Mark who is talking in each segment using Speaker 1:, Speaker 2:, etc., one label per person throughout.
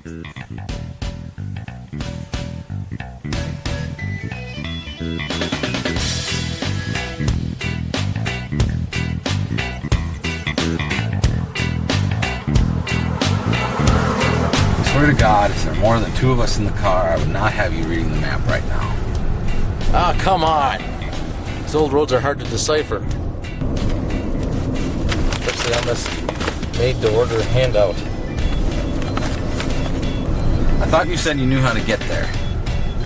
Speaker 1: I swear to God, if there are more than two of us in the car, I would not have you reading the map right now.
Speaker 2: Ah, come on. These old roads are hard to decipher. Especially on this made-to-order handout.
Speaker 1: I thought you said you knew how to get there.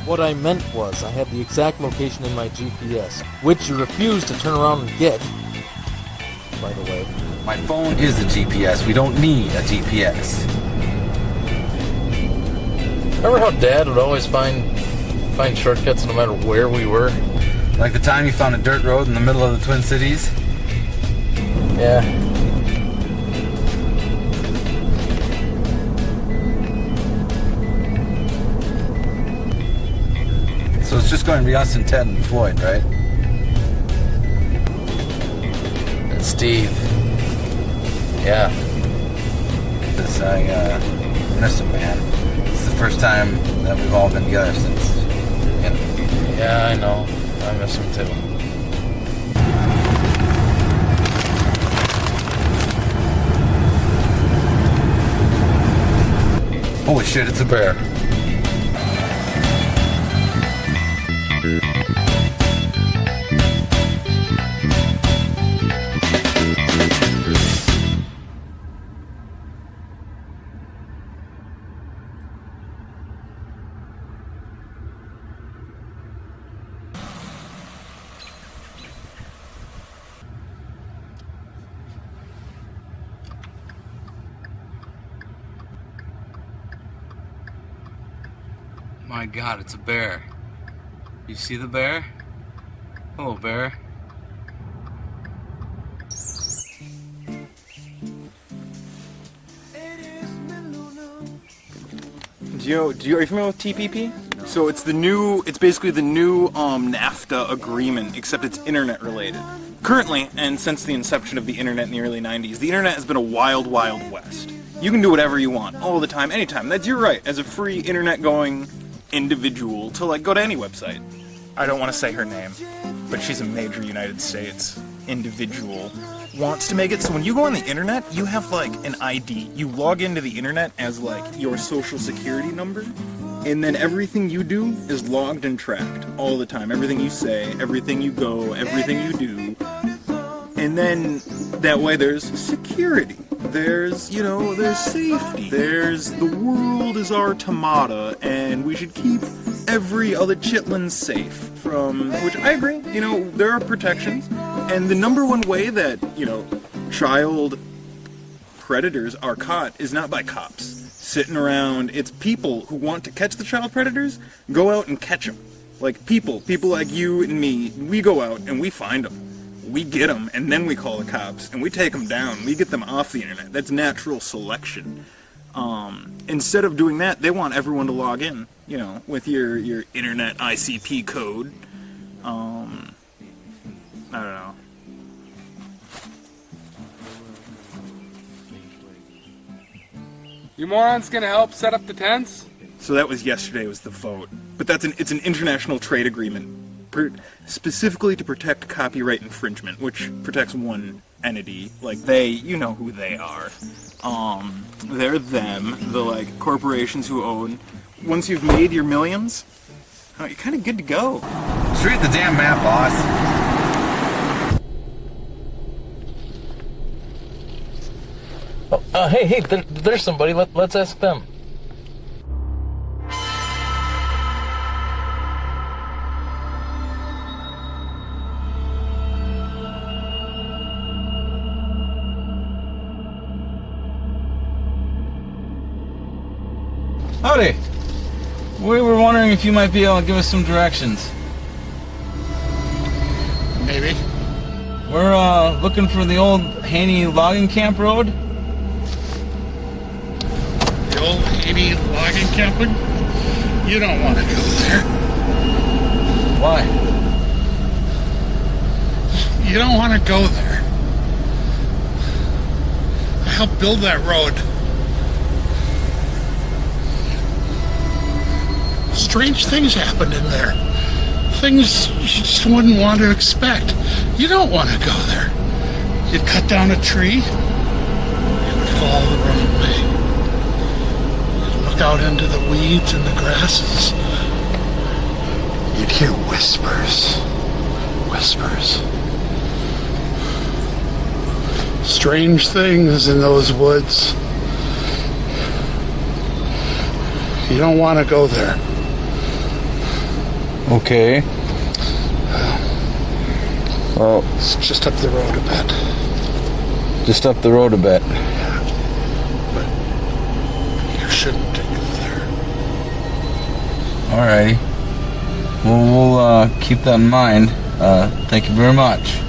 Speaker 2: What I meant was I had the exact location in my GPS, which you refused to turn around and get, by the way.
Speaker 1: My phone is the GPS. We don't need a GPS.
Speaker 2: Remember how Dad would always find shortcuts no matter where we were?
Speaker 1: Like the time you found a dirt road in the middle of the Twin Cities?
Speaker 2: Yeah.
Speaker 1: So it's just going to be us and Ted and Floyd, right?
Speaker 2: And Steve. Yeah.
Speaker 1: I miss him, man. It's the first time that we've all been together since the beginning.
Speaker 2: Yeah, I know. I miss him too.
Speaker 1: Holy shit, it's a bear. My God, it's a bear. You see the bear? Hello, bear.
Speaker 3: Are you familiar with TPP? No. So it's basically the new NAFTA agreement, except it's internet related. Currently, and since the inception of the internet in the early 90s, the internet has been a wild, wild west. You can do whatever you want, all the time, anytime. That's your right, as a free internet-going individual, to, like, go to any website. I don't want to say her name, but she's a major United States individual. Wants to make it so when you go on the internet, you have, like, an ID. You log into the internet as, like, your social security number, and then everything you do is logged and tracked all the time. Everything you say, everything you go, everything you do. And then, that way there's security. There's safety. There's the world is our automata, and we should keep every other chitlin safe from, which I agree, there are protections. And the number one way that, child predators are caught is not by cops sitting around. It's people who want to catch the child predators, go out and catch them. Like people like you and me, we go out and we find them. We get them, and then we call the cops, and we take them down. We get them off the internet. That's natural selection. Instead of doing that, they want everyone to log in, with your internet ICP code. I don't know.
Speaker 4: You morons gonna help set up the tents?
Speaker 3: So that was yesterday, was the vote. But it's an international trade agreement. Specifically to protect copyright infringement, which protects one entity. Like you know who they are. They're them, the like corporations who own. Once you've made your millions, you're kind of good to go.
Speaker 1: Just read the damn map, boss.
Speaker 2: Oh, hey, there's somebody. Let's ask them.
Speaker 1: Howdy. We were wondering if you might be able to give us some directions.
Speaker 4: Maybe.
Speaker 1: We're looking for the old Haney Logging Camp Road.
Speaker 4: The old Haney Logging Camp? You don't want to go there.
Speaker 1: Why?
Speaker 4: You don't want to go there. I helped build that road. strange things happened in there. Things you just wouldn't want to expect. You don't want to go there. You'd cut down a tree, it would fall the wrong way. You'd look out into the weeds and the grasses. You'd hear whispers. Whispers. Strange things in those woods. You don't want to go there.
Speaker 1: Okay. Well,
Speaker 4: It's just up the road a bit.
Speaker 1: just up the road a bit.
Speaker 4: But you shouldn't go there.
Speaker 1: Alrighty. Well, we'll keep that in mind. Thank you very much.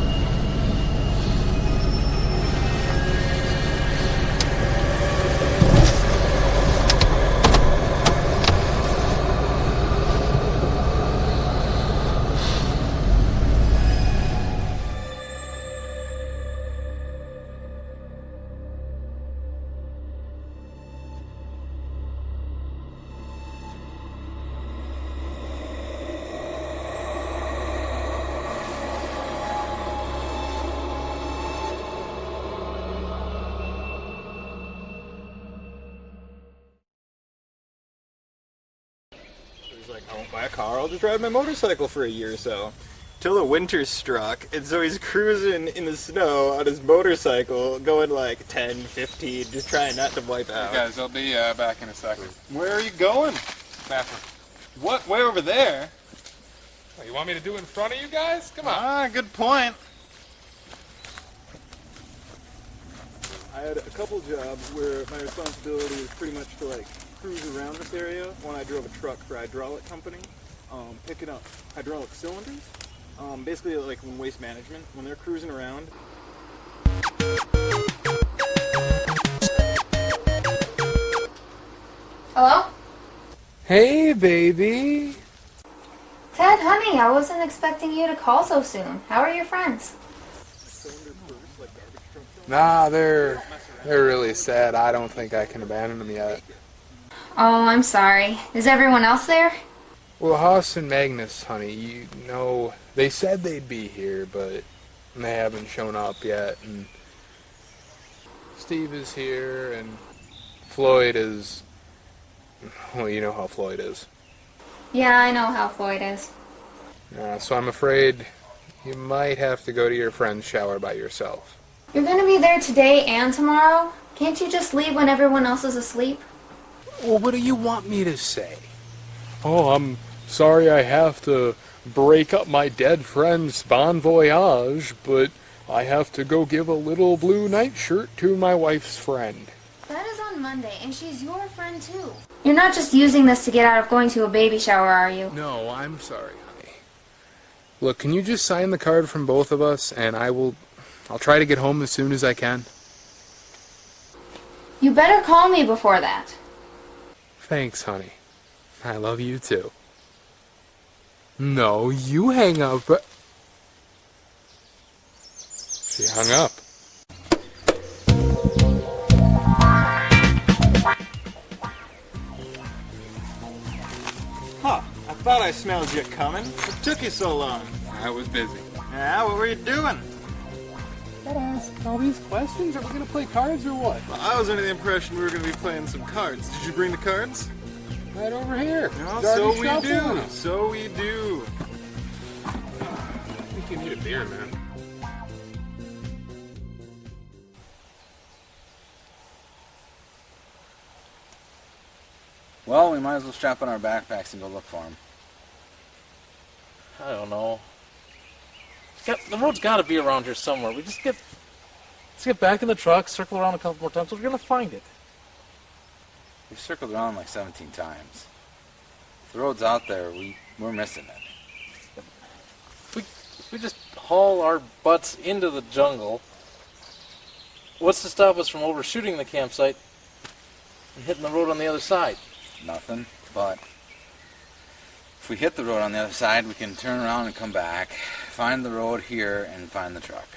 Speaker 3: He's like, I won't buy a car, I'll just ride my motorcycle for a year or so. Till the winter struck, and so he's cruising in the snow on his motorcycle, going like 10, 15, just trying not to wipe out.
Speaker 5: Guys, I'll be back in a second.
Speaker 3: Where are you going?
Speaker 5: Bathroom.
Speaker 3: What? Way over there?
Speaker 5: What, you want me to do in front of you guys? Come on.
Speaker 3: Ah, good point. I had a couple jobs where my responsibility was pretty much to like cruise around this area when I drove a truck for a hydraulic company, picking up hydraulic cylinders. Basically like when Waste Management, when they're cruising around.
Speaker 6: Hello?
Speaker 5: Hey, baby.
Speaker 6: Ted, honey, I wasn't expecting you to call so soon. How are your friends?
Speaker 5: Nah, they're really sad. I don't think I can abandon them yet.
Speaker 6: Oh, I'm sorry. Is everyone else there?
Speaker 5: Well, Haas and Magnus, honey, you know, they said they'd be here, but they haven't shown up yet. And Steve is here, and Floyd is... Well, you know how Floyd is.
Speaker 6: Yeah, I know how Floyd is.
Speaker 5: So I'm afraid you might have to go to your friend's shower by yourself.
Speaker 6: You're gonna be there today and tomorrow? Can't you just leave when everyone else is asleep?
Speaker 5: Well, what do you want me to say? Oh, I'm sorry I have to break up my dead friend's bon voyage, but I have to go give a little blue nightshirt to my wife's friend.
Speaker 6: That is on Monday, and she's your friend too. You're not just using this to get out of going to a baby shower, are you?
Speaker 5: No, I'm sorry, honey. Look, can you just sign the card from both of us, and I'll try to get home as soon as I can.
Speaker 6: You better call me before that.
Speaker 5: Thanks, honey. I love you too. No, you hang up. She hung up.
Speaker 3: Huh, I thought I smelled you coming. What took you so long?
Speaker 5: I was busy.
Speaker 3: Yeah, what were you doing?
Speaker 5: Gotta ask all these questions? Are we gonna play cards or what?
Speaker 3: Well, I was under the impression we were going to be playing some cards. Did you bring the cards?
Speaker 5: Right over here.
Speaker 3: No,
Speaker 5: Start
Speaker 3: so
Speaker 5: to
Speaker 3: we
Speaker 5: shuffle
Speaker 3: do.
Speaker 5: them.
Speaker 3: So we do.
Speaker 5: I think you need a beer, man.
Speaker 1: Well, we might as well strap on our backpacks and go look for him.
Speaker 2: I don't know. The road's got to be around here somewhere. Let's get back in the truck, circle around a couple more times. We're gonna find it.
Speaker 1: We've circled around like 17 times. If the road's out there, we're missing it.
Speaker 2: If we just haul our butts into the jungle, what's to stop us from overshooting the campsite and hitting the road on the other side?
Speaker 1: Nothing, but if we hit the road on the other side, we can turn around and come back, find the road here, and find the truck.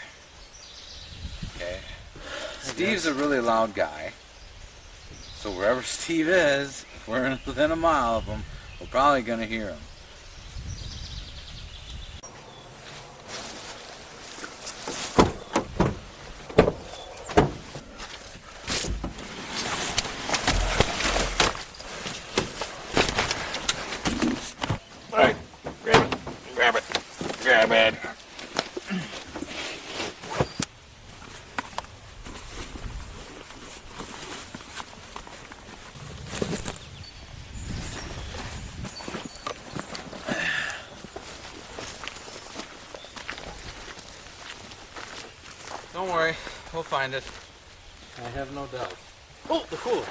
Speaker 1: Okay? Steve's a really loud guy, so wherever Steve is, if we're within a mile of him, We're probably gonna hear them.
Speaker 3: Alright, grab it.
Speaker 1: Don't worry, we'll find it.
Speaker 2: I have no doubt. Oh, the cooler.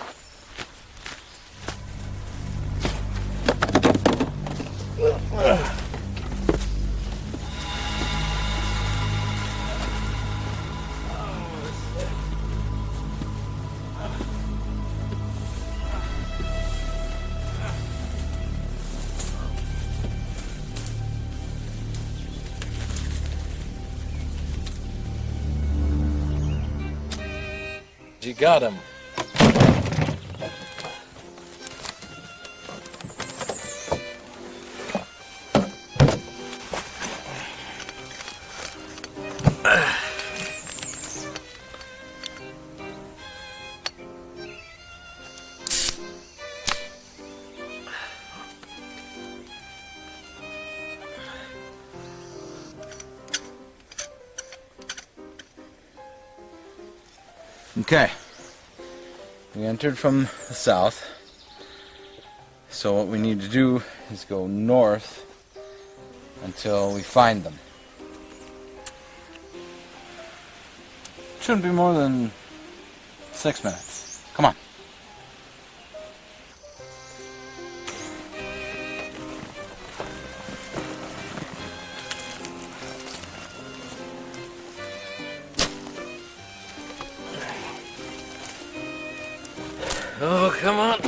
Speaker 2: You got him.
Speaker 1: Okay. We entered from the south. So what we need to do is go north until we find them. Shouldn't be more than 6 minutes. Come on.
Speaker 2: Oh, come on.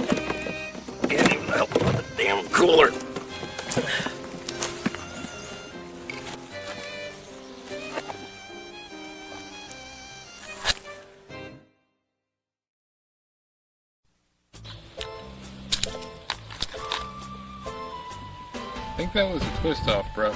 Speaker 2: Get him help with the damn cooler.
Speaker 5: I think that was a twist off, bro.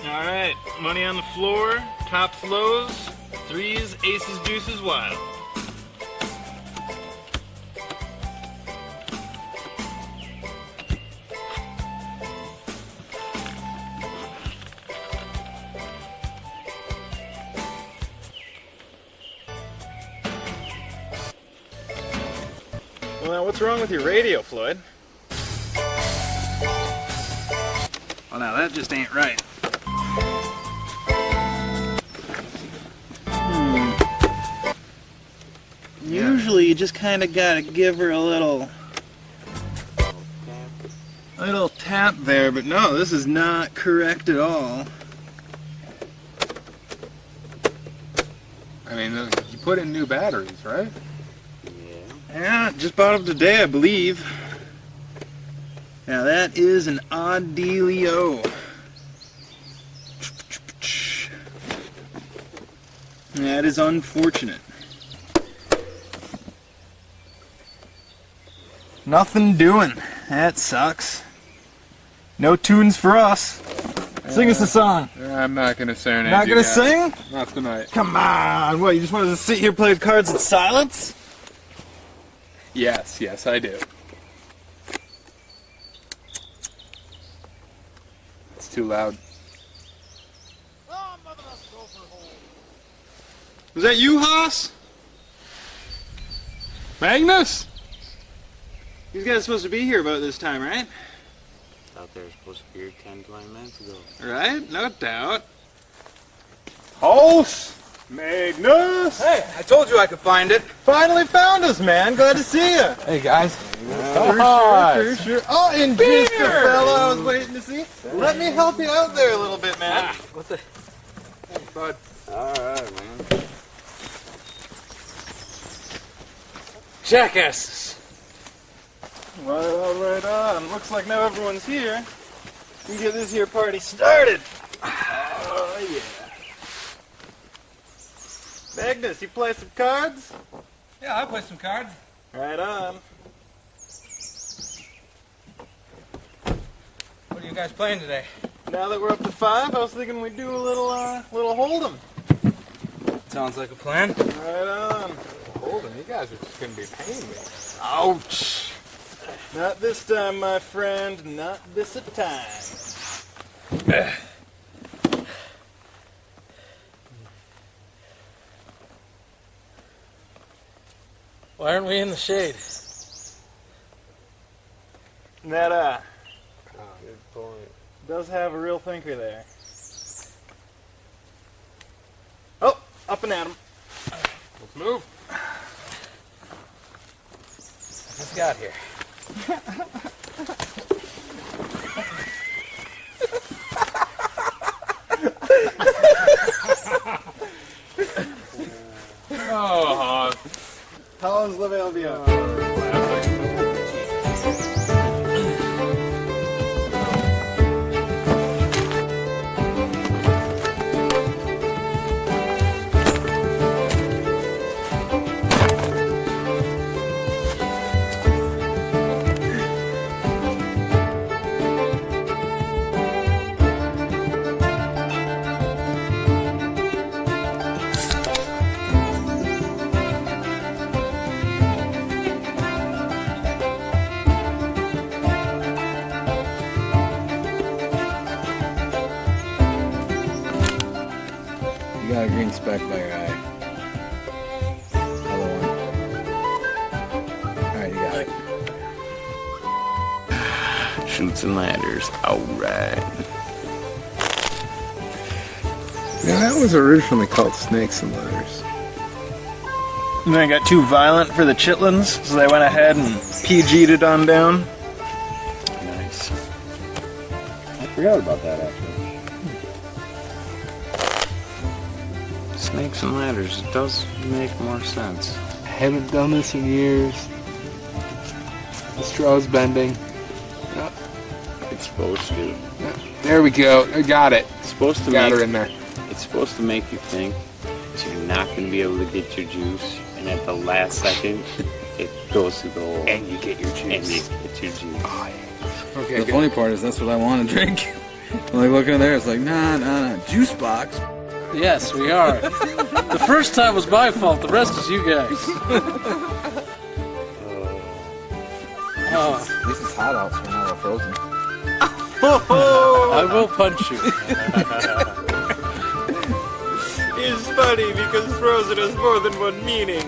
Speaker 3: Alright, money on the floor, tops lows, threes, aces, deuces, wild. Well, now what's wrong with your radio, Floyd? Well, now that just ain't right. Usually you just kind of gotta give her a little tap there, but no, this is not correct at all.
Speaker 5: I mean, you put in new batteries, right?
Speaker 3: Yeah, just bought them today, I believe. Now that is an odd dealio. That is unfortunate. Nothing doing. That sucks. No tunes for us. Sing us a song.
Speaker 5: I'm not gonna serenade
Speaker 3: Not
Speaker 5: you
Speaker 3: gonna
Speaker 5: guys.
Speaker 3: sing?
Speaker 5: Not tonight.
Speaker 3: Come on. What, you just wanted to sit here playing cards in silence?
Speaker 5: Yes, I do. It's too loud.
Speaker 3: Was that you, Haas?
Speaker 5: Magnus?
Speaker 3: These guys are supposed to be here about this time, right?
Speaker 7: Thought they were supposed to be here 10, 20 minutes ago.
Speaker 3: Right? No doubt. Haas! Magnus!
Speaker 1: Hey, I told you I could find it.
Speaker 3: Finally found us, man. Glad to see you.
Speaker 1: Hey guys.
Speaker 3: For sure. Oh, and just the fella I was waiting to see. Let me help you out there a little bit, man.
Speaker 2: What the?
Speaker 1: Thanks, bud.
Speaker 7: Alright, man.
Speaker 2: Jackasses.
Speaker 3: Right on. Looks like now everyone's here. We can get this here party started. Oh, yeah. Magnus, you play some cards?
Speaker 1: Yeah, I'll play some cards.
Speaker 3: Right on.
Speaker 1: What are you guys playing today?
Speaker 3: Now that we're up to 5, I was thinking we'd do a little hold'em.
Speaker 1: Sounds like a plan.
Speaker 3: Right on.
Speaker 5: Hold on, you guys are just gonna be paying me.
Speaker 3: Ouch. Not this time, my friend. Not this a time.
Speaker 2: Why aren't we in the shade?
Speaker 3: That,
Speaker 5: Good point.
Speaker 3: does have a real thinker there. Oh, up and at 'em.
Speaker 5: Let's move.
Speaker 1: What's got here?
Speaker 5: Oh,
Speaker 3: How's Lavalvia?
Speaker 1: You got a green speck by your eye. Other one. Alright, you got it.
Speaker 7: Shoots and ladders. Alright.
Speaker 5: yeah, that was originally called Snakes and Ladders.
Speaker 3: And then I got too violent for the chitlins, so they went ahead and PG'd it on down.
Speaker 7: Nice. I forgot about that actually. Snakes and ladders. It does make more sense.
Speaker 5: I haven't done this in years. The straw's bending.
Speaker 7: It's supposed to.
Speaker 5: There we go. I got it.
Speaker 7: It's supposed to
Speaker 5: Got
Speaker 7: make.
Speaker 5: her in there.
Speaker 7: It's supposed to make you think that you're not going to be able to get your juice, and at the last second, it goes through the hole.
Speaker 5: And you get your juice.
Speaker 7: And you get your juice.
Speaker 5: Okay,
Speaker 1: The
Speaker 5: good.
Speaker 1: funny part is that's what I want to drink. I'm like looking in there, it's like, nah. Juice box?
Speaker 2: Yes, we are. The first time was my fault. The rest is you guys.
Speaker 1: At least it's hot out, so we're not all frozen.
Speaker 2: I will punch you.
Speaker 3: It's funny because frozen has more than one meaning.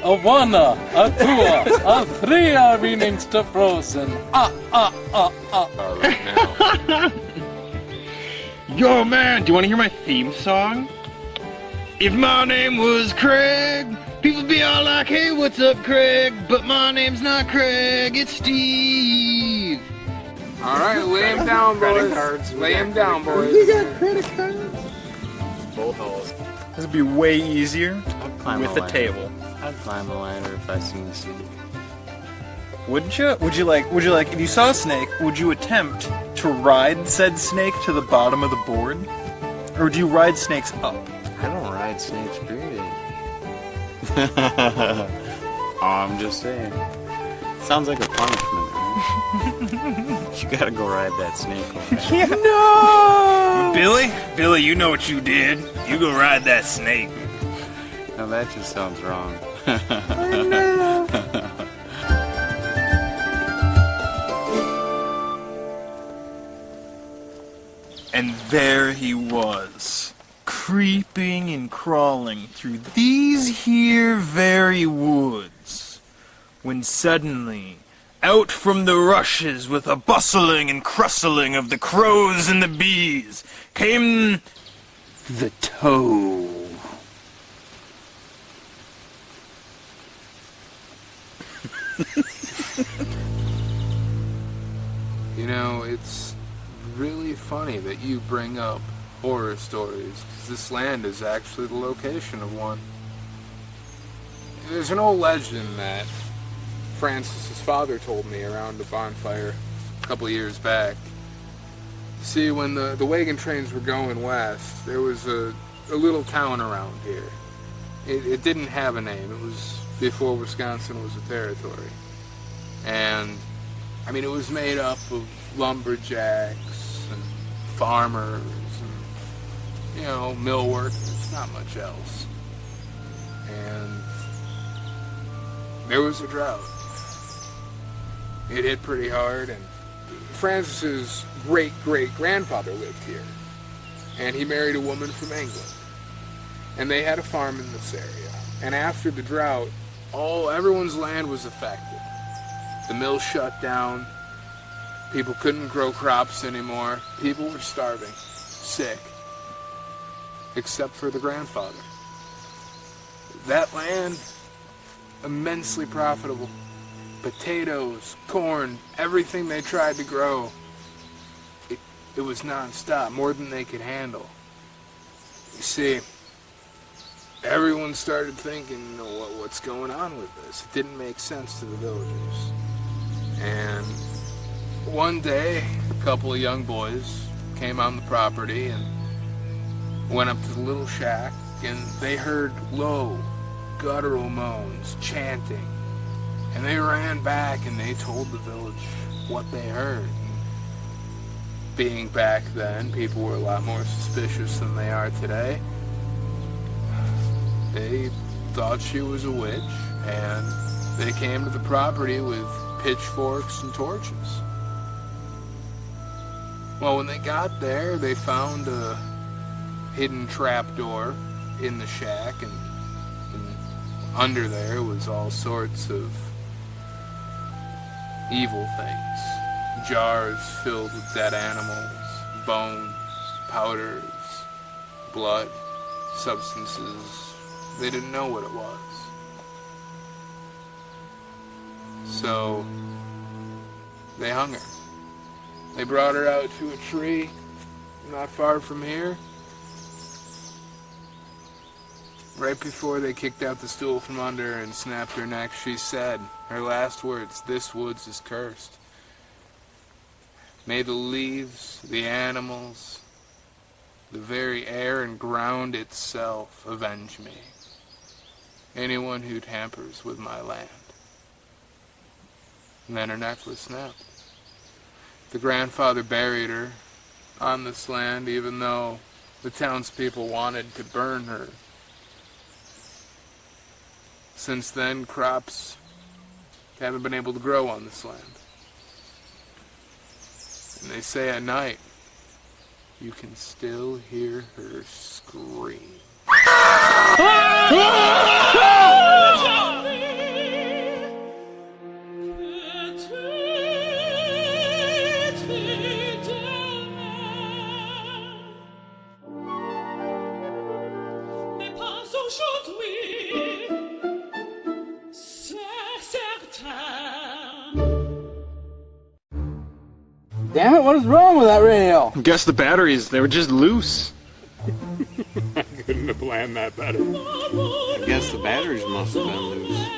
Speaker 2: A one, a two, a three are meanings to frozen.
Speaker 5: Right now.
Speaker 3: Yo, man, do you want to hear my theme song? If my name was Craig, people'd be all like, hey, what's up, Craig? But my name's not Craig, it's Steve.
Speaker 5: All right, lay him down, boys. Lay him down, boys.
Speaker 3: We got credit cards.
Speaker 5: Both holes.
Speaker 3: This would be way easier
Speaker 7: I'd climb
Speaker 3: with
Speaker 7: a
Speaker 3: the
Speaker 7: ladder.
Speaker 3: table.
Speaker 7: I'd climb a ladder if I seen a snake.
Speaker 3: Wouldn't you? Would you like, if you saw a snake, would you attempt to ride said snake to the bottom of the board? Or do you ride snakes up?
Speaker 7: I don't ride snakes, period. I'm just saying. Sounds like a punishment, right? You gotta go ride that snake.
Speaker 3: No! Billy, you know what you did. You go ride that snake.
Speaker 7: Now that just sounds wrong.
Speaker 3: And there he was, creeping and crawling through these here very woods, when suddenly, out from the rushes with a bustling and crustling of the crows and the bees, came the toe.
Speaker 5: You know, it's really funny that you bring up horror stories, because this land is actually the location of one. There's an old legend that Francis's father told me around a bonfire a couple of years back. See, when the wagon trains were going west, there was a little town around here. It didn't have a name. It was before Wisconsin was a territory. And, I mean, it was made up of lumberjacks and farmers and, you know, mill workers, not much else. And there was a drought. It hit pretty hard, and Francis's great-great-grandfather lived here. And he married a woman from England. And they had a farm in this area. And after the drought, everyone's land was affected. The mill shut down. People couldn't grow crops anymore. People were starving, sick, except for the grandfather. That land, immensely profitable. Potatoes, corn, everything they tried to grow, it was non-stop, more than they could handle. You see, everyone started thinking, you know, what's going on with this? It didn't make sense to the villagers. And one day, a couple of young boys came on the property and went up to the little shack, and they heard low, guttural moans, chanting. And they ran back and they told the village what they heard. Being back then, people were a lot more suspicious than they are today. They thought she was a witch, and they came to the property with pitchforks and torches. Well, when they got there, they found a hidden trapdoor in the shack, and under there was all sorts of evil things. Jars filled with dead animals, bones, powders, blood, substances. They didn't know what it was. So they hung her. They brought her out to a tree not far from here. Right before they kicked out the stool from under her and snapped her neck, she said, her last words, "This woods is cursed. May the leaves, the animals, the very air and ground itself avenge me. Anyone who tampers with my land." And then her neck was snapped. The grandfather buried her on this land, even though the townspeople wanted to burn her. Since then, crops haven't been able to grow on this land. And they say at night, you can still hear her scream.
Speaker 8: Damn it, what is wrong with that radio?
Speaker 3: Guess the batteries, they were just loose.
Speaker 7: I couldn't have planned that better. I guess the batteries must have been loose.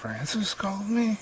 Speaker 3: Francis called me?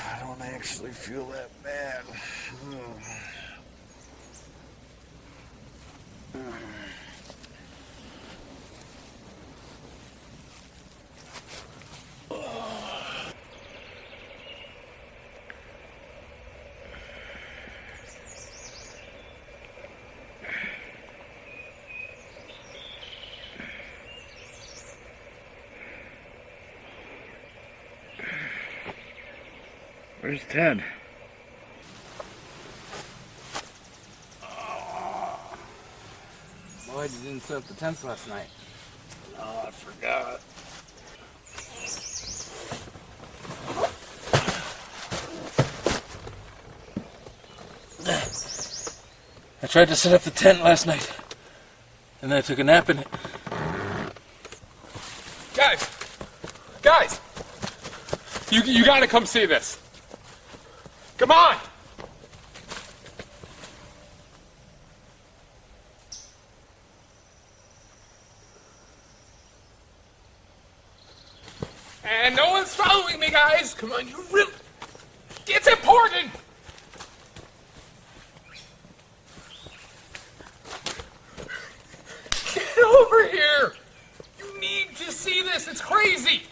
Speaker 3: I don't actually feel that bad. Where's Ted?
Speaker 1: Boy, you didn't set up the tents last night.
Speaker 3: Oh, I forgot.
Speaker 2: I tried to set up the tent last night, and then I took a nap in it.
Speaker 5: Guys! You gotta come see this. Come on! And no one's following me, guys! Come on, you really... It's important! Get over here! You need to see this, it's crazy!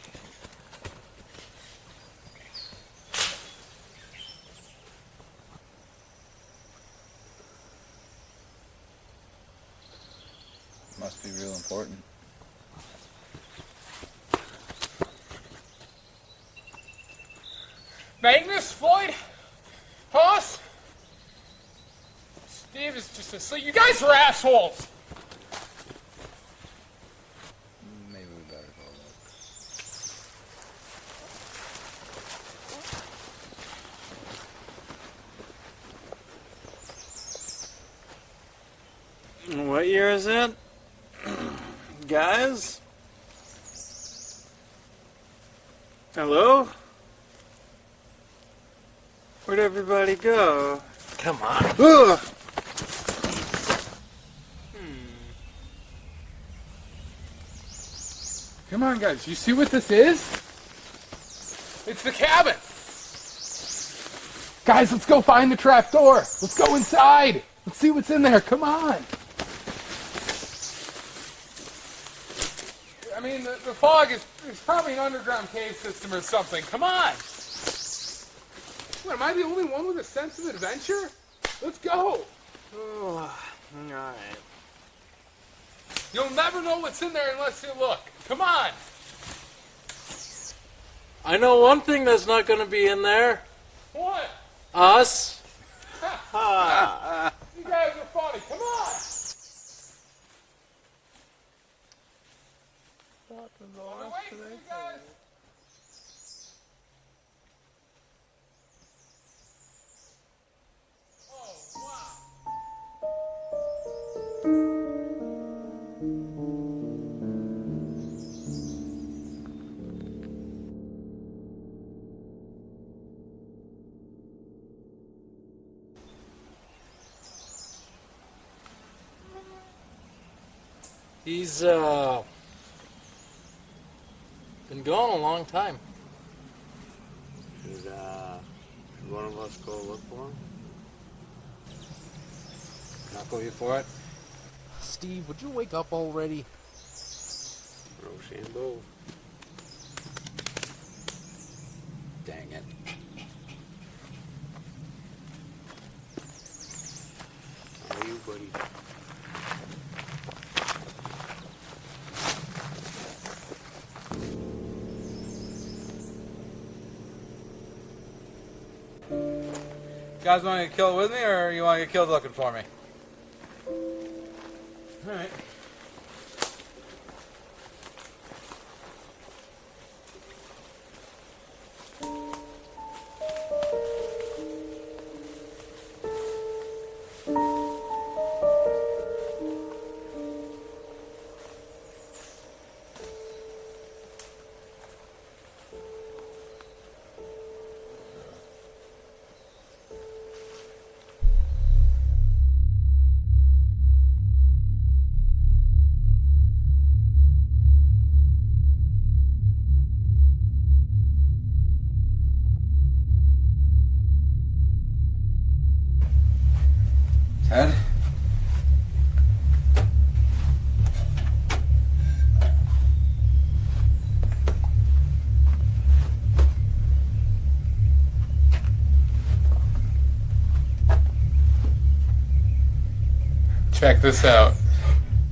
Speaker 1: Must be real important.
Speaker 5: Magnus, Floyd, Hoss, Steve is just asleep. You guys are assholes!
Speaker 1: Maybe we better go look.
Speaker 3: What year is it? Guys? Hello? Where'd everybody go?
Speaker 2: Come on.
Speaker 3: Ugh!
Speaker 5: Come on, guys. You see what this is? It's the cabin. Guys, let's go find the trap door. Let's go inside. Let's see what's in there. Come on. I mean, the fog is probably an underground cave system or something. Come on. What, am I the only one with a sense of adventure? Let's go.
Speaker 3: Oh, alright.
Speaker 5: You'll never know what's in there unless you look. Come on.
Speaker 2: I know one thing that's not going to be in there.
Speaker 5: What?
Speaker 2: Us.
Speaker 5: You guys are funny. Come on. Wait for you guys. Oh, wow.
Speaker 2: He's, been gone a long time.
Speaker 7: Should one of us go look for him?
Speaker 2: Knuckle you for it? Steve, would you wake up already?
Speaker 7: Rochambeau.
Speaker 1: Dang it.
Speaker 7: How are you, buddy?
Speaker 1: You guys want to get killed with me, or you want to get killed looking for me? Alright. Ted?
Speaker 5: Check this out.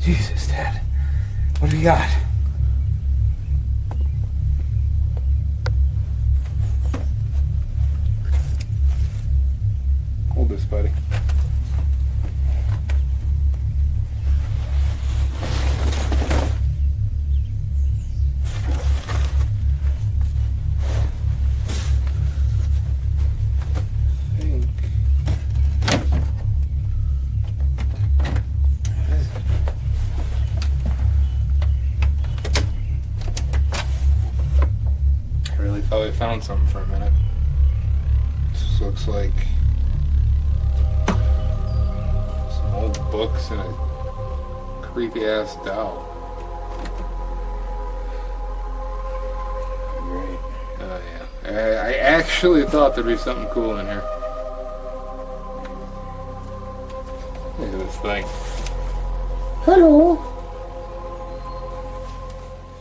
Speaker 1: Jesus, Ted. What do we got?
Speaker 5: Hold this, buddy. Thought I found something for a minute. This looks like some old books and a creepy ass doll.
Speaker 1: Great.
Speaker 5: Oh yeah. I actually thought there'd be something cool in here. Look at this thing.
Speaker 8: Hello.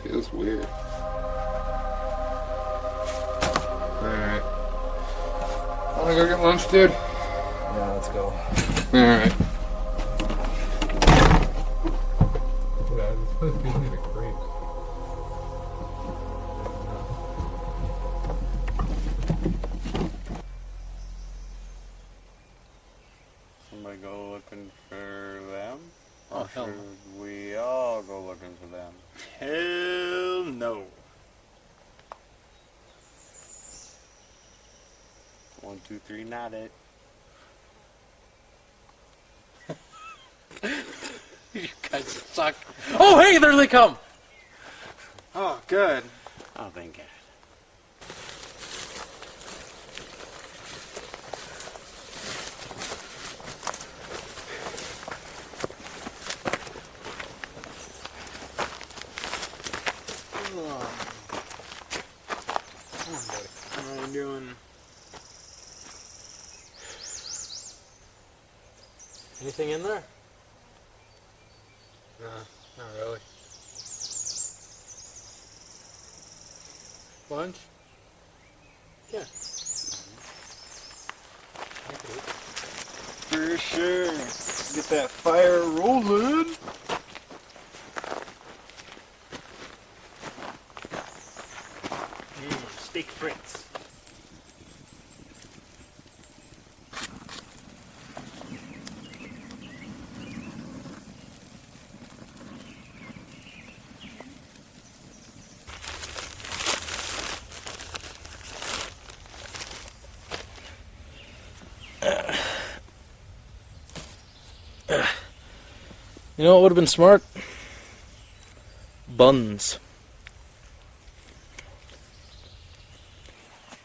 Speaker 5: Feels weird. Alright. Wanna go get lunch, dude?
Speaker 1: Yeah, let's go.
Speaker 5: Alright. Yeah, it's supposed to be in a crate.
Speaker 7: Somebody go looking for them?
Speaker 2: Oh,
Speaker 7: Or
Speaker 2: hell no.
Speaker 7: should we all go looking for them?
Speaker 3: Hell no.
Speaker 7: 1, 2, 3, not it.
Speaker 2: You guys suck. Oh, hey, there they come!
Speaker 3: Oh, good.
Speaker 7: Oh, thank God.
Speaker 3: How are you doing?
Speaker 2: Anything in there?
Speaker 5: Nah, not really.
Speaker 2: Lunch? Yeah.
Speaker 3: For sure. Get that fire rolling.
Speaker 7: Steak Fritz.
Speaker 2: You know what would have been smart? Buns.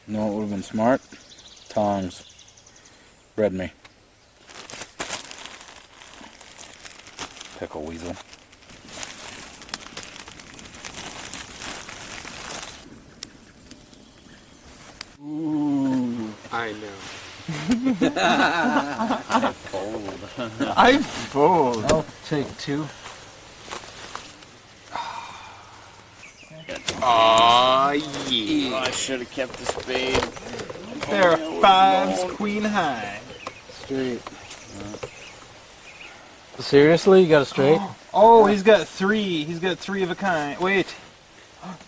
Speaker 1: You know what would have been smart? Tongs. Bread me. Pickle weasel.
Speaker 3: Ooh.
Speaker 5: I know.
Speaker 3: I'm full.
Speaker 2: I'll take two.
Speaker 3: Aw, yeah.
Speaker 7: I should have kept the spade.
Speaker 3: There are fives queen high.
Speaker 2: Straight. Seriously? You got it straight?
Speaker 3: Oh, he's got three. He's got three of a kind. Wait.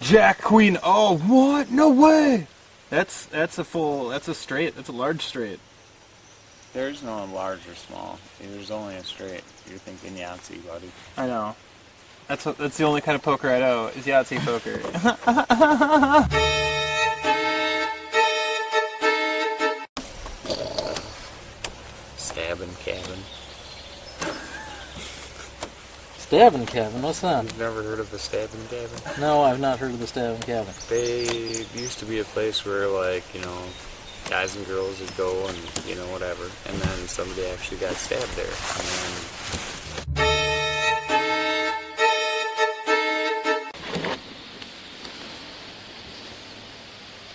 Speaker 3: Jack queen. Oh, what? No way. That's a straight. That's a large straight.
Speaker 7: There's no large or small. There's only a straight. You're thinking Yahtzee, buddy.
Speaker 3: I know. That's the only kind of poker I know is Yahtzee poker.
Speaker 7: Stabbing cabin.
Speaker 2: Stabbing cabin, what's that?
Speaker 7: You've never heard of the stabbing cabin?
Speaker 2: No, I've not heard of the stabbing cabin.
Speaker 7: They used to be a place where, like, guys and girls would go and, whatever. And then somebody actually got stabbed there. And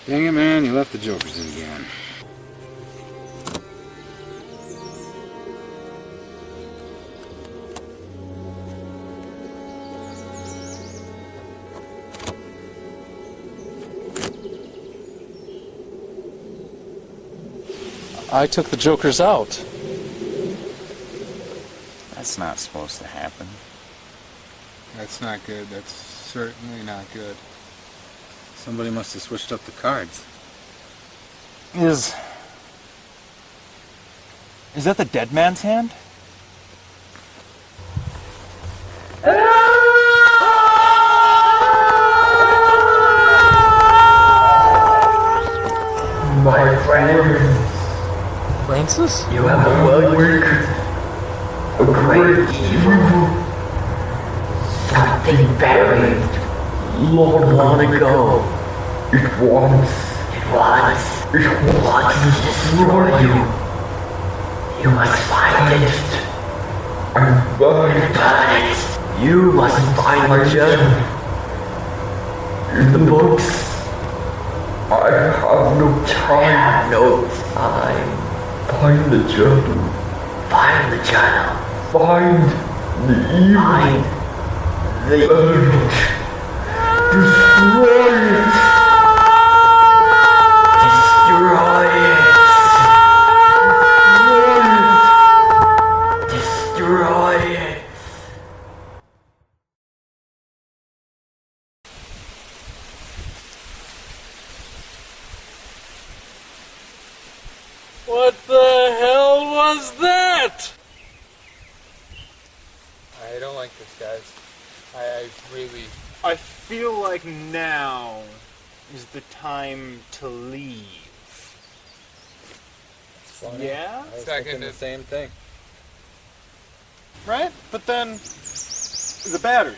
Speaker 1: Dang it, man, you left the jokers in again.
Speaker 2: I took the jokers out.
Speaker 7: that's not supposed to happen.
Speaker 5: That's not good. That's certainly not good.
Speaker 1: Somebody must have switched up the cards.
Speaker 3: Is that the dead man's hand?
Speaker 8: My friends,
Speaker 2: Francis?
Speaker 8: you have awoken a great evil. Something buried long ago. It wants to destroy you. You must find it and burn it. You must find the gem in the books. I have no time. Find the journal. Find the evil. Destroy it. Destroy it.
Speaker 2: What the hell was that?
Speaker 5: I don't like this, guys.
Speaker 3: I feel like now is the time to leave. Yeah?
Speaker 5: Seconded.
Speaker 1: Same thing.
Speaker 3: Right? But then the battery.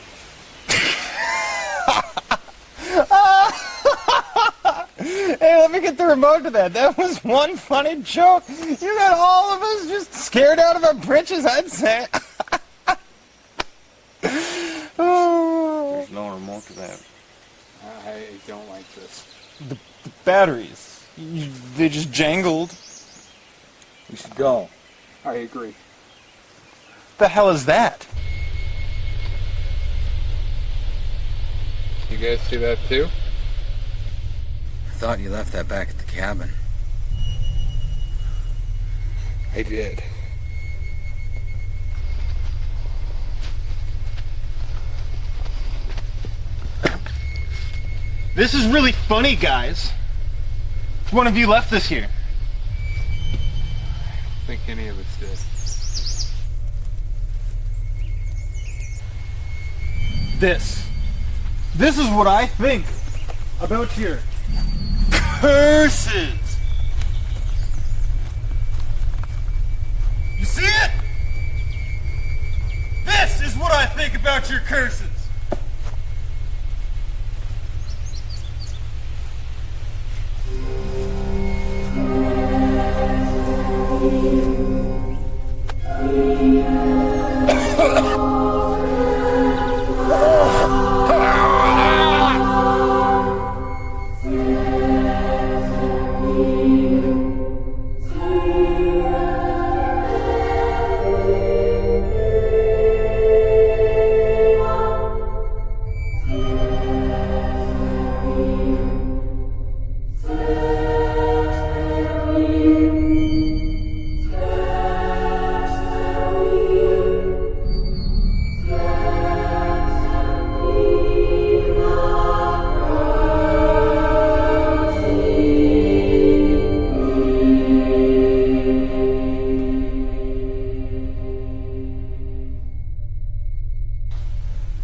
Speaker 3: Hey, let me get the remote to that. That was one funny joke. You got all of us just scared out of our britches, I'd say. Oh.
Speaker 1: There's no remote to that.
Speaker 5: I don't like this.
Speaker 3: The batteries. They just jangled.
Speaker 1: We should go.
Speaker 5: I agree.
Speaker 3: The hell is that?
Speaker 5: You guys see that too?
Speaker 1: I thought you left that back at the cabin.
Speaker 5: I did.
Speaker 3: This is really funny, guys. One of you left this here.
Speaker 5: I don't think any of us did.
Speaker 3: This is what I think about your curses. You see it? This is what I think about your curses.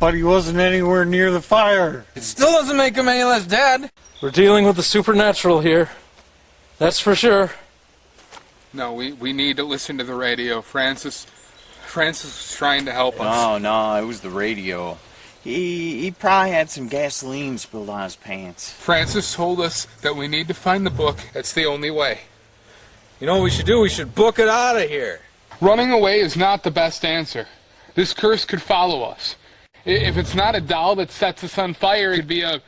Speaker 9: But he wasn't anywhere near the fire.
Speaker 1: It still doesn't make him any less dead.
Speaker 2: We're dealing with the supernatural here. That's for sure.
Speaker 5: No, we need to listen to the radio. Francis was trying to help us.
Speaker 10: No, it was the radio. He probably had some gasoline spilled on his pants.
Speaker 5: Francis told us that we need to find the book. That's the only way.
Speaker 1: You know what we should do? We should book it out of here.
Speaker 5: Running away is not the best answer. This curse could follow us. If it's not a doll that sets us on fire, it'd be a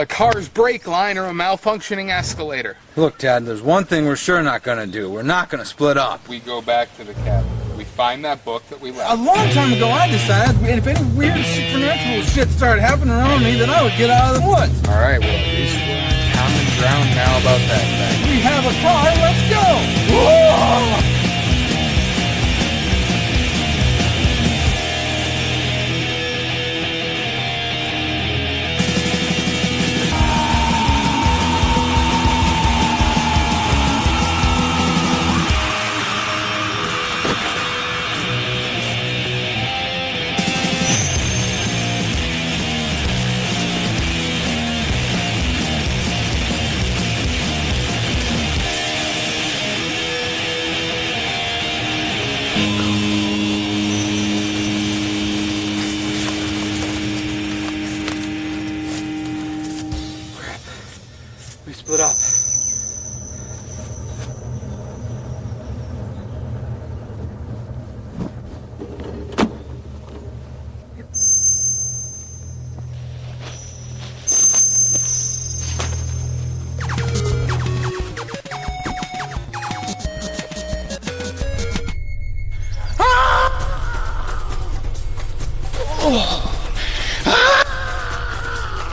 Speaker 5: car's brake line or a malfunctioning escalator.
Speaker 1: Look, Ted, there's one thing we're sure not going to do. We're not going to split up.
Speaker 5: We go back to the cabin. We find that book that we
Speaker 1: A
Speaker 5: left.
Speaker 1: long time ago, I decided if any weird supernatural shit started happening around me, then I would get out of the woods.
Speaker 5: All right, well, at least we're on common ground now about that thing.
Speaker 1: We have a car. Let's go. Whoa!
Speaker 5: We split up.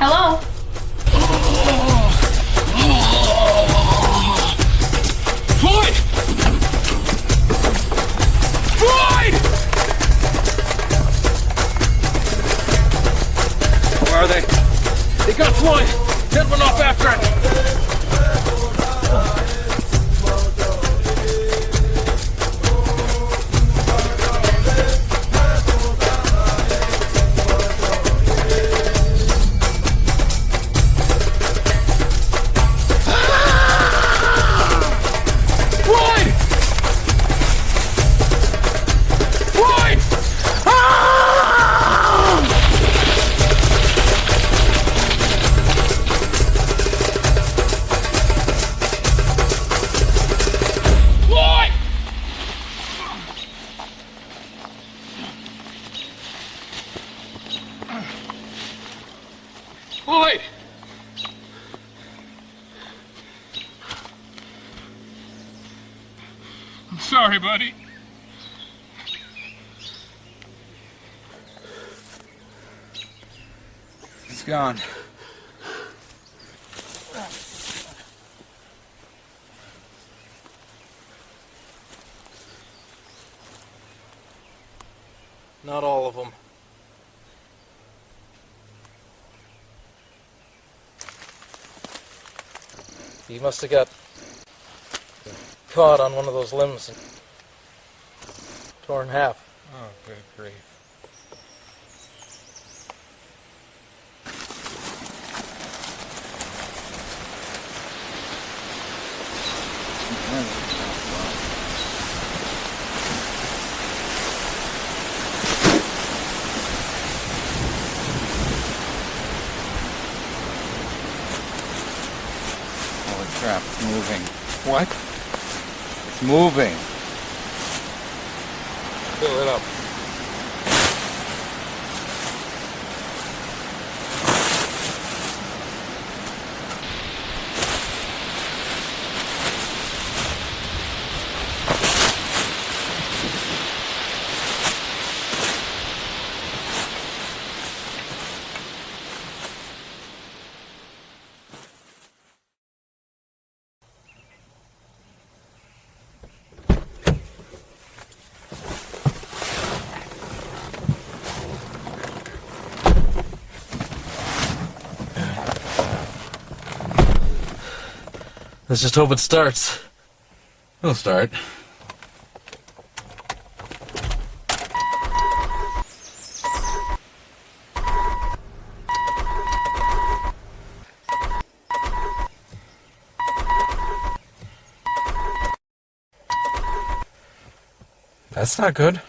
Speaker 6: Hello?
Speaker 5: Floyd! Floyd!
Speaker 2: Where are they? They got Floyd! Ted went off after it!
Speaker 5: Floyd! Floyd! Floyd! Floyd! I'm sorry, buddy.
Speaker 1: He's gone.
Speaker 2: Not all of them. He must have got caught on one of those limbs and torn in half.
Speaker 5: Oh, good grief.
Speaker 1: Holy crap, it's moving.
Speaker 5: What?
Speaker 1: It's moving.
Speaker 5: Fill it up.
Speaker 2: Let's just hope it starts.
Speaker 1: It'll start. That's not good.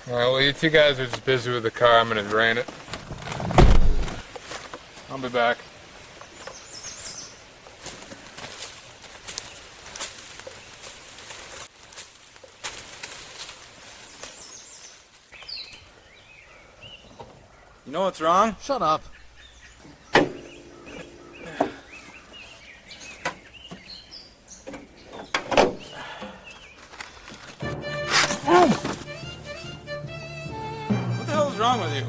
Speaker 5: Alright, well, you two guys are just busy with the car. I'm gonna drain it. I'll be back.
Speaker 3: You know what's wrong?
Speaker 2: Shut up.
Speaker 3: What the hell's wrong with you?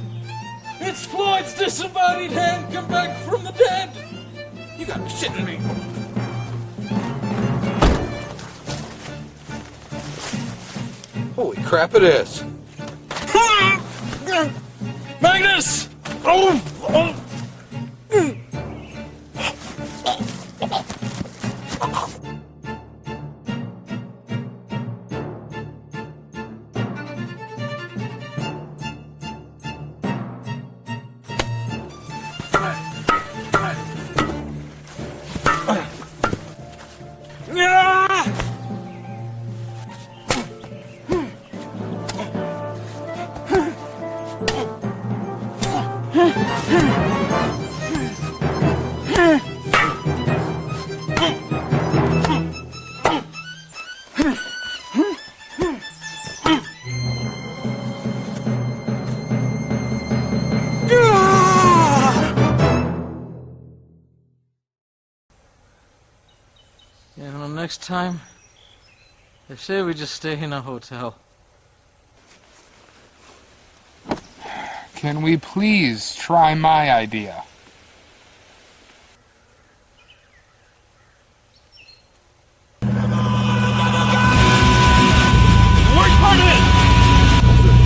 Speaker 2: It's Floyd's disembodied hand come back from the dead.
Speaker 3: You gotta be shitting me.
Speaker 1: Holy crap, it is.
Speaker 2: Magnus! Oh! Yeah, well, next time, they say we just stay in a hotel.
Speaker 5: Can we please try my idea?
Speaker 11: Worst part of it,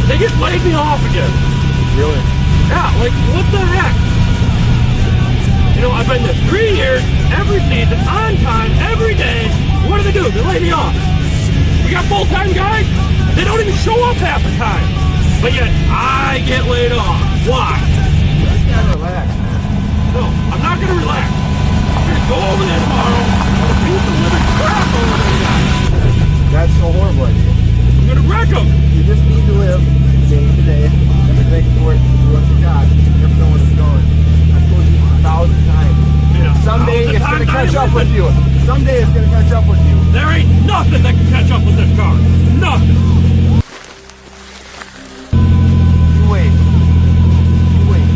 Speaker 11: they just laid me off again.
Speaker 5: Really?
Speaker 11: Yeah, like, what the heck? You know, I've been there 3 years, every season, on time, every day. What do? They lay me off. We got full-time guys, they don't even show up half the time. But yet, I get laid off. Why?
Speaker 10: You just gotta relax.
Speaker 11: No, I'm not gonna relax. I'm gonna go over there tomorrow and beat the living crap over those guys.
Speaker 10: That's so horrible idea.
Speaker 11: I'm gonna wreck them.
Speaker 10: You just need to live day to day and make what you got. You never know where it's going. I've told you 1,000 times.
Speaker 11: Yeah,
Speaker 10: Someday
Speaker 11: 1,000
Speaker 10: it's gonna
Speaker 11: times
Speaker 10: catch
Speaker 11: I
Speaker 10: up with
Speaker 11: listen.
Speaker 10: you. Someday it's gonna catch up with you.
Speaker 11: There ain't nothing that can catch up with this car. Nothing.
Speaker 10: You wait. You wait.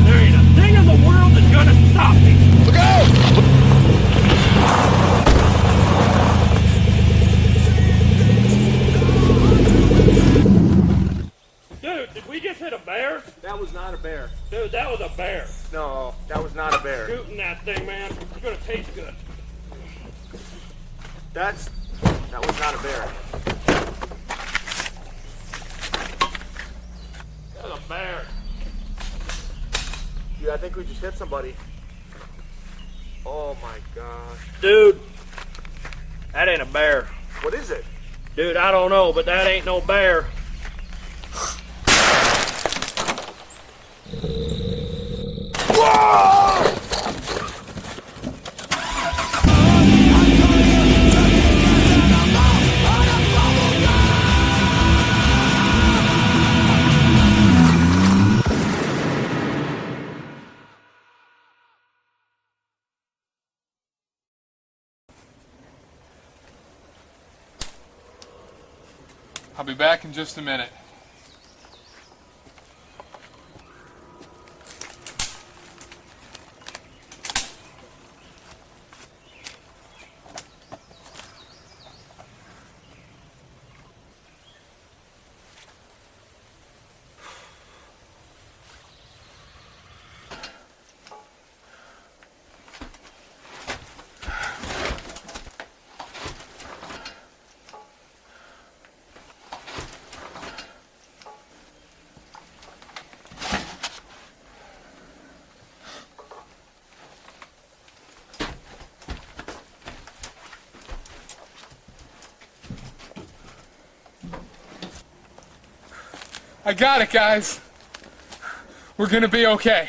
Speaker 11: There ain't a thing in the world that's gonna stop me.
Speaker 10: Look out!
Speaker 11: Dude, did we just hit a bear?
Speaker 10: That was not a bear.
Speaker 11: Dude, that was a bear.
Speaker 10: No, that was not a bear.
Speaker 11: Shooting that thing, man. It's gonna taste good.
Speaker 10: That was not a bear.
Speaker 11: That was a bear.
Speaker 10: Dude, I think we just hit somebody. Oh my gosh.
Speaker 11: Dude, that ain't a bear.
Speaker 10: What is it?
Speaker 11: Dude, I don't know, but that ain't no bear.
Speaker 5: I'll be back in just a minute. I got it, guys. We're gonna be okay.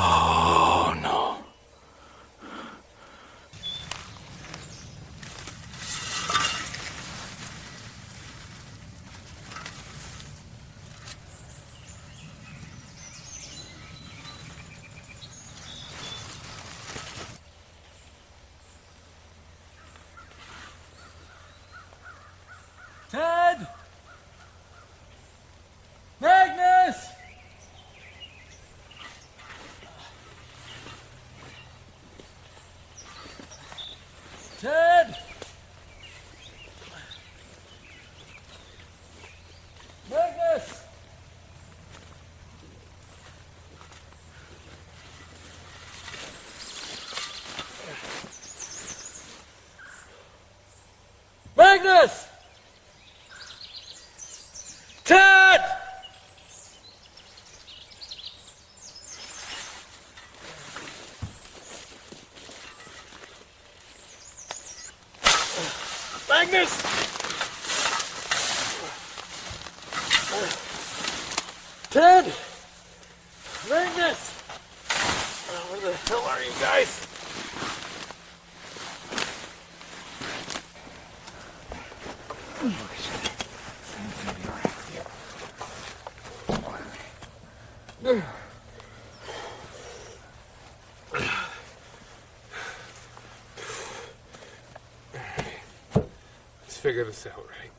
Speaker 3: Oh no.
Speaker 11: Ted! Magnus! Ted! Magnus! Magnus! Ted! Magnus! Ted! Magnus! Where the hell are you guys?
Speaker 5: Let's figure this out, right?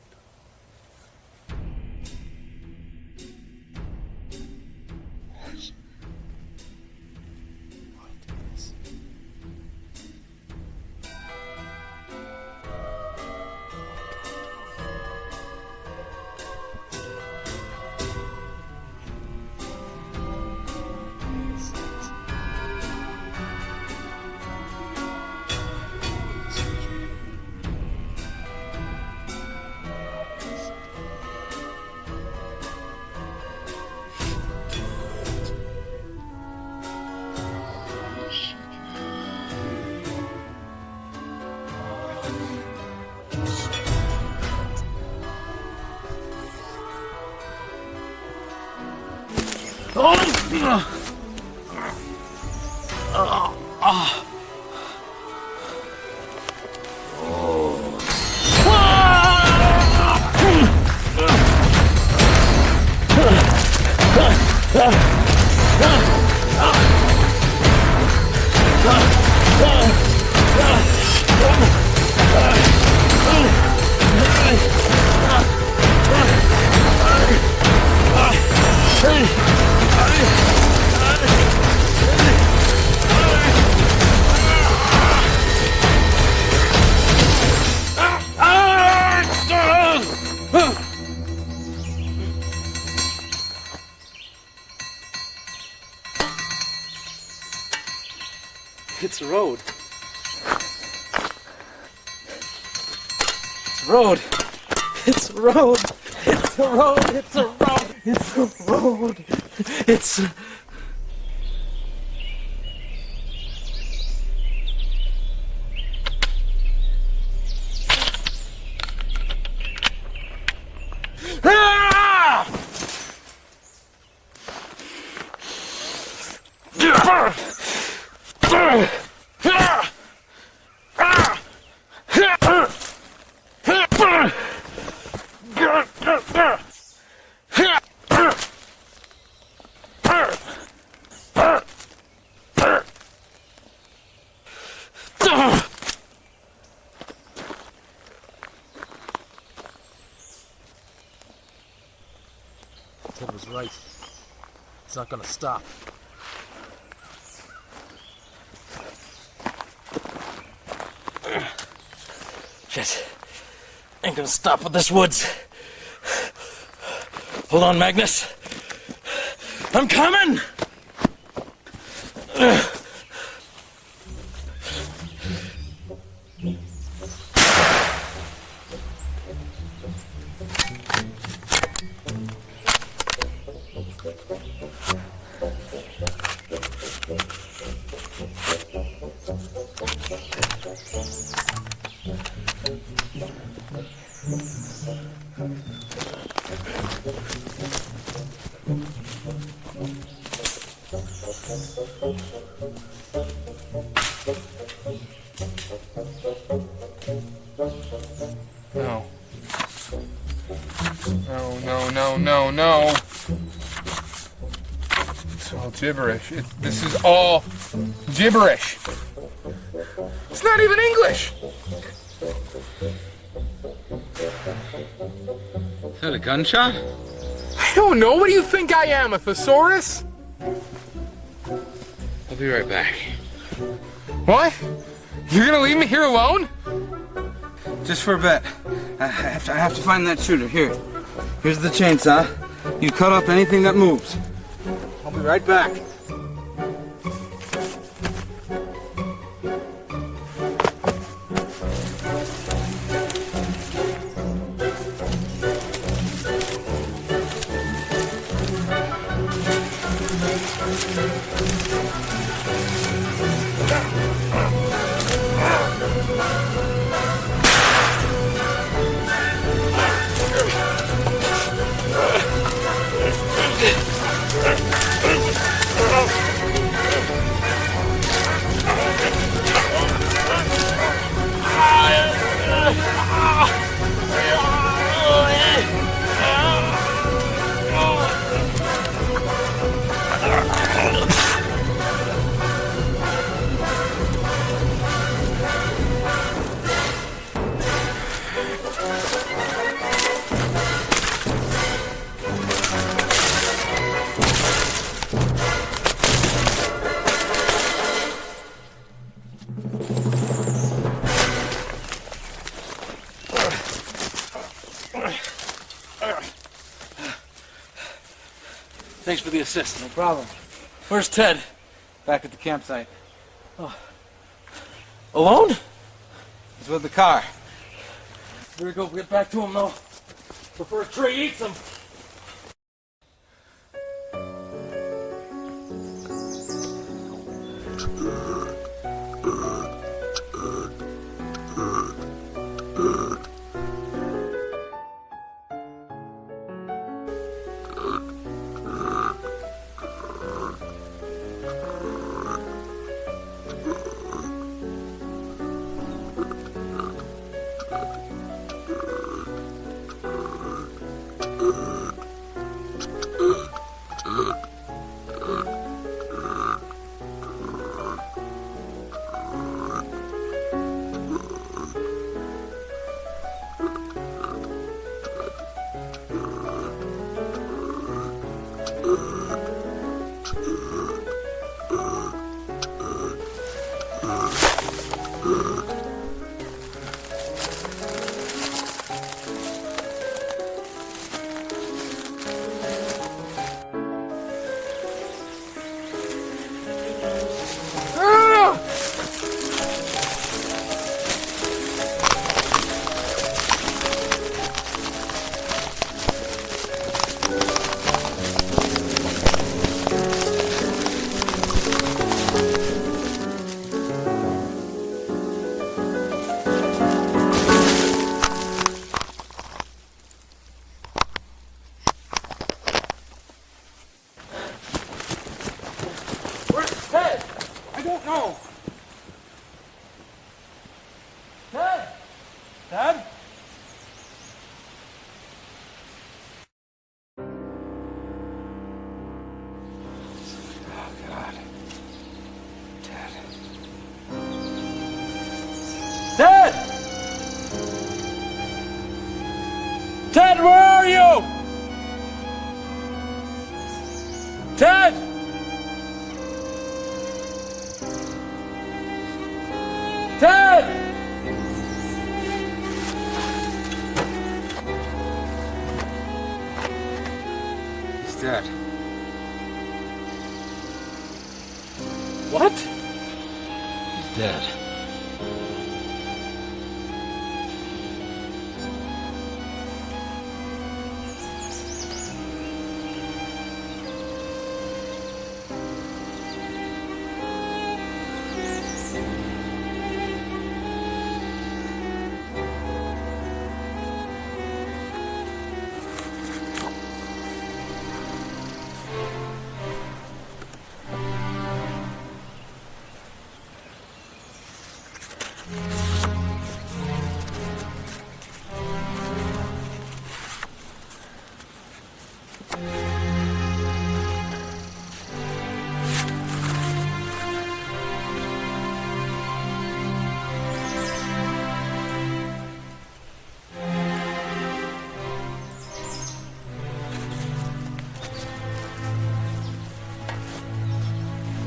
Speaker 2: It's a road. It's a road. It's a road. It's a road. It's a road. It's a road. It's a... Ted was right. It's not gonna stop.
Speaker 11: Shit. Ain't gonna stop with this woods. Hold on, Magnus. I'm coming!
Speaker 5: No. No. It's all gibberish. This is all gibberish. It's not even English.
Speaker 1: Is that a gunshot?
Speaker 5: I don't know. What do you think I am, a thesaurus?
Speaker 1: I'll be right back.
Speaker 5: What? You're gonna leave me here alone?
Speaker 10: Just for a bit. I have to find that shooter. Here's the chainsaw. You cut up anything that moves. I'll be right back.
Speaker 2: Thanks for the assist.
Speaker 10: No problem.
Speaker 2: Where's Ted?
Speaker 10: Back at the campsite.
Speaker 2: Alone?
Speaker 10: He's with the car.
Speaker 2: Here we go. Get back to him, though. Before a tree eats him. Ted! Ted, where are you? Ted! Ted! dead.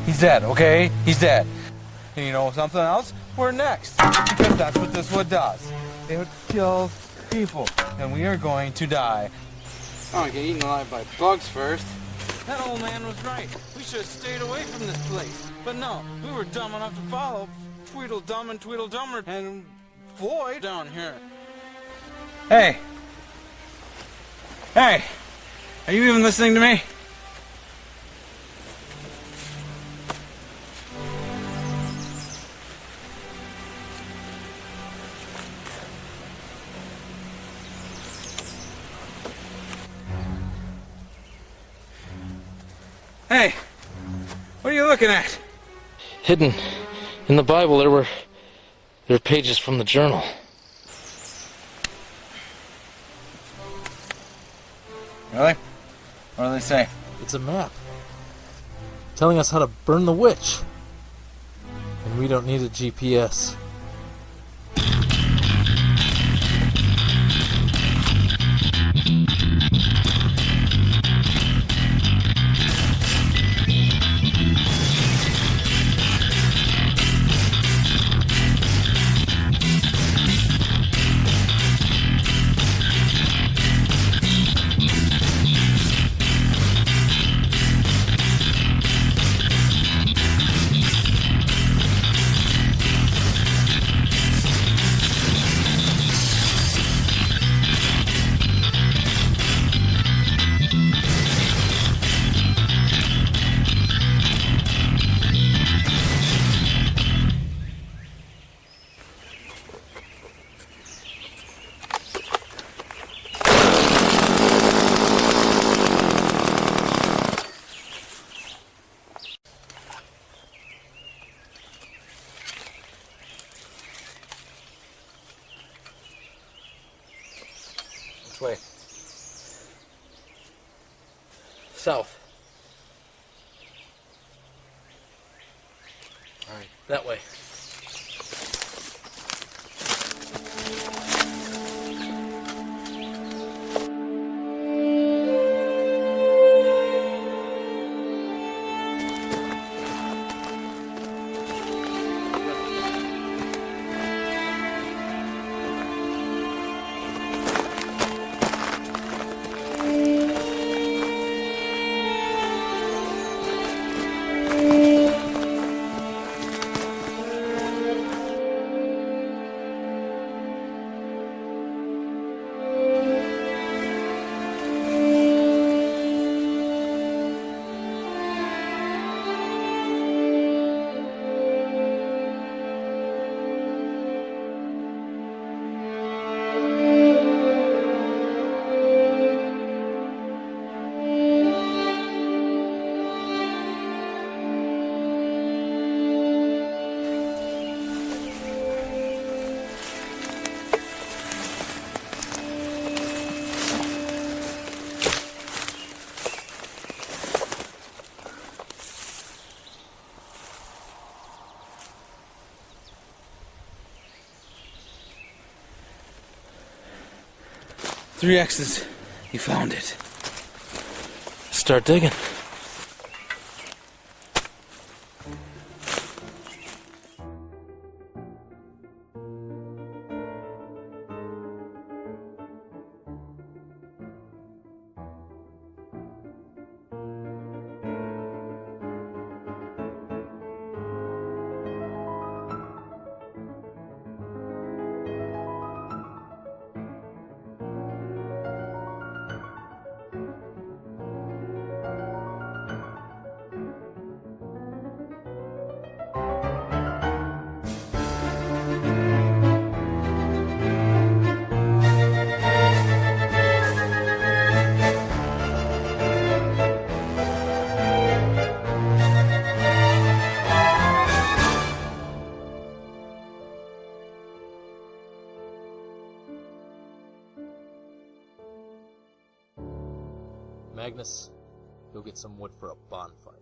Speaker 10: He's dead, okay? He's dead. And you know something else? We're next. Because that's what this wood does. It kills people. And we are going to die. I want to get eaten alive by bugs first. That old man was right. We should have stayed away from this place. But no, we were dumb enough to follow Tweedledum and Tweedledummer and Floyd down here. Hey! Hey! Are you even listening to me? Hey, what are you looking at?
Speaker 2: Hidden in the Bible, there were pages from the journal.
Speaker 10: Really? What do they say?
Speaker 2: It's a map telling us how to burn the witch. And we don't need a GPS. Which way? South. All right, that way.
Speaker 10: Three X's. You found it.
Speaker 2: Start digging. Magnus, go get some wood for a bonfire.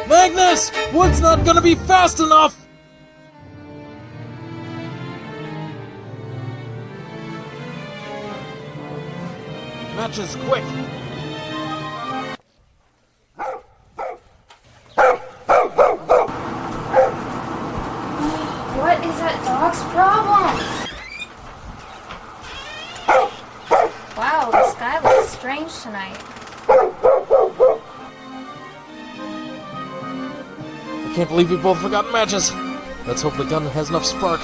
Speaker 2: Magnus! Wood's not gonna be fast enough! Matches, quick!
Speaker 6: What is that dog's problem? Wow, the sky looks strange tonight.
Speaker 2: I can't believe we both forgot matches. Let's hope the gun has enough spark.